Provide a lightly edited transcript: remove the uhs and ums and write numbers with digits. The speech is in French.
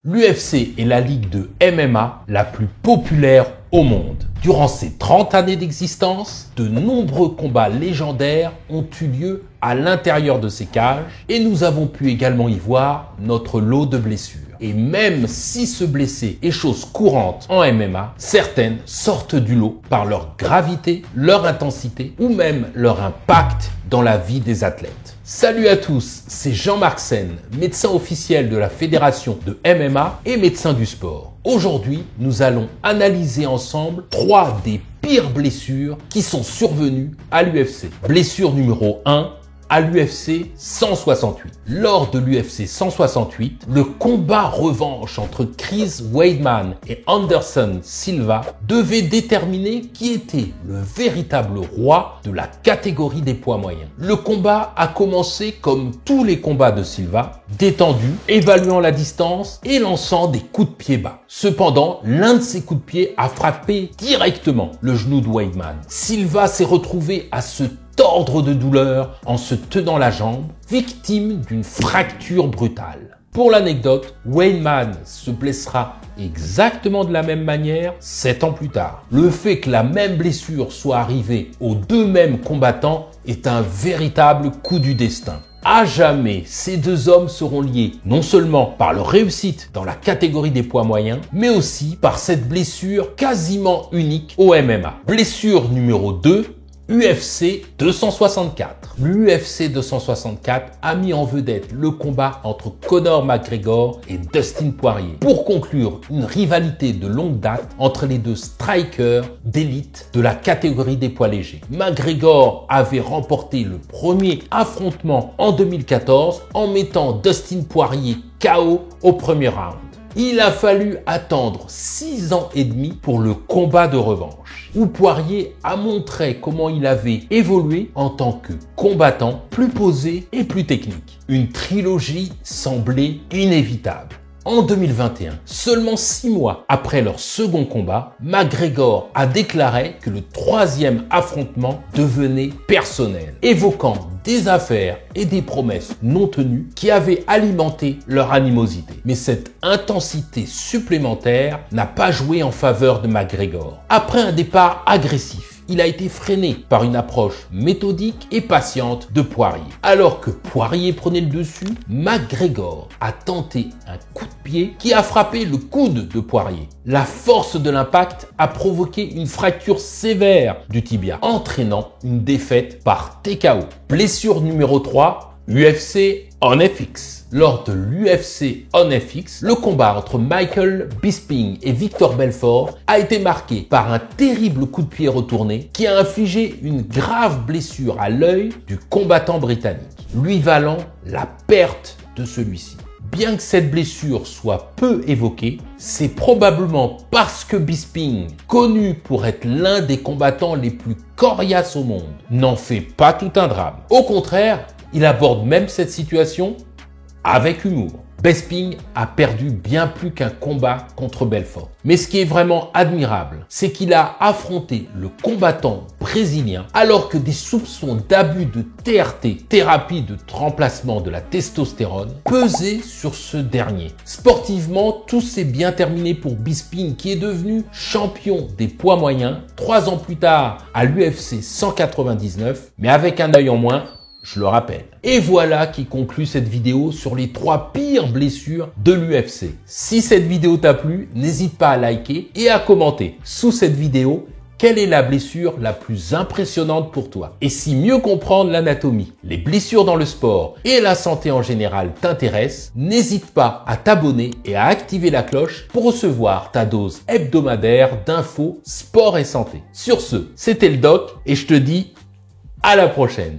L'UFC est la ligue de MMA la plus populaire au monde. Durant ses 30 années d'existence, de nombreux combats légendaires ont eu lieu à l'intérieur de ces cages et nous avons pu également y voir notre lot de blessures. Et même si se blesser est chose courante en MMA, certaines sortent du lot par leur gravité, leur intensité ou même leur impact dans la vie des athlètes. Salut à tous, c'est Jean-Marc Sen, médecin officiel de la Fédération de MMA et médecin du sport. Aujourd'hui, nous allons analyser ensemble 3 des pires blessures qui sont survenues à l'UFC. Blessure numéro 1. À l'UFC 168. Lors de l'UFC 168, le combat revanche entre Chris Weidman et Anderson Silva devait déterminer qui était le véritable roi de la catégorie des poids moyens. Le combat a commencé comme tous les combats de Silva, détendu, évaluant la distance et lançant des coups de pied bas. Cependant, l'un de ses coups de pied a frappé directement le genou de Weidman. Silva s'est retrouvé à se tordre de douleur en se tenant la jambe, victime d'une fracture brutale. Pour l'anecdote, Weidman se blessera exactement de la même manière 7 ans plus tard. Le fait que la même blessure soit arrivée aux deux mêmes combattants est un véritable coup du destin. À jamais, ces deux hommes seront liés non seulement par leur réussite dans la catégorie des poids moyens, mais aussi par cette blessure quasiment unique au MMA. Blessure numéro 2. UFC 264. L'UFC 264 a mis en vedette le combat entre Conor McGregor et Dustin Poirier pour conclure une rivalité de longue date entre les deux strikers d'élite de la catégorie des poids légers. McGregor avait remporté le premier affrontement en 2014 en mettant Dustin Poirier KO au premier round. Il a fallu attendre 6 ans et demi pour le combat de revanche, où Poirier a montré comment il avait évolué en tant que combattant plus posé et plus technique. Une trilogie semblait inévitable. En 2021, seulement 6 mois après leur second combat, McGregor a déclaré que le 3e affrontement devenait personnel, évoquant des affaires et des promesses non tenues qui avaient alimenté leur animosité. Mais cette intensité supplémentaire n'a pas joué en faveur de McGregor. Après un départ agressif, il a été freiné par une approche méthodique et patiente de Poirier. Alors que Poirier prenait le dessus, McGregor a tenté un coup de pied qui a frappé le coude de Poirier. La force de l'impact a provoqué une fracture sévère du tibia, entraînant une défaite par TKO. Blessure numéro 3, UFC on FX. Lors de l'UFC on FX, le combat entre Michael Bisping et Victor Belfort a été marqué par un terrible coup de pied retourné qui a infligé une grave blessure à l'œil du combattant britannique, lui valant la perte de celui-ci. Bien que cette blessure soit peu évoquée, c'est probablement parce que Bisping, connu pour être l'un des combattants les plus coriaces au monde, n'en fait pas tout un drame. Au contraire, il aborde même cette situation avec humour. Bisping a perdu bien plus qu'un combat contre Belfort. Mais ce qui est vraiment admirable, c'est qu'il a affronté le combattant brésilien alors que des soupçons d'abus de TRT, thérapie de remplacement de la testostérone, pesaient sur ce dernier. Sportivement, tout s'est bien terminé pour Bisping qui est devenu champion des poids moyens 3 ans plus tard à l'UFC 199, mais avec un œil en moins, je le rappelle. Et voilà qui conclut cette vidéo sur les 3 pires blessures de l'UFC. Si cette vidéo t'a plu, n'hésite pas à liker et à commenter sous cette vidéo quelle est la blessure la plus impressionnante pour toi. Et si mieux comprendre l'anatomie, les blessures dans le sport et la santé en général t'intéressent, n'hésite pas à t'abonner et à activer la cloche pour recevoir ta dose hebdomadaire d'infos sport et santé. Sur ce, c'était le doc et je te dis à la prochaine.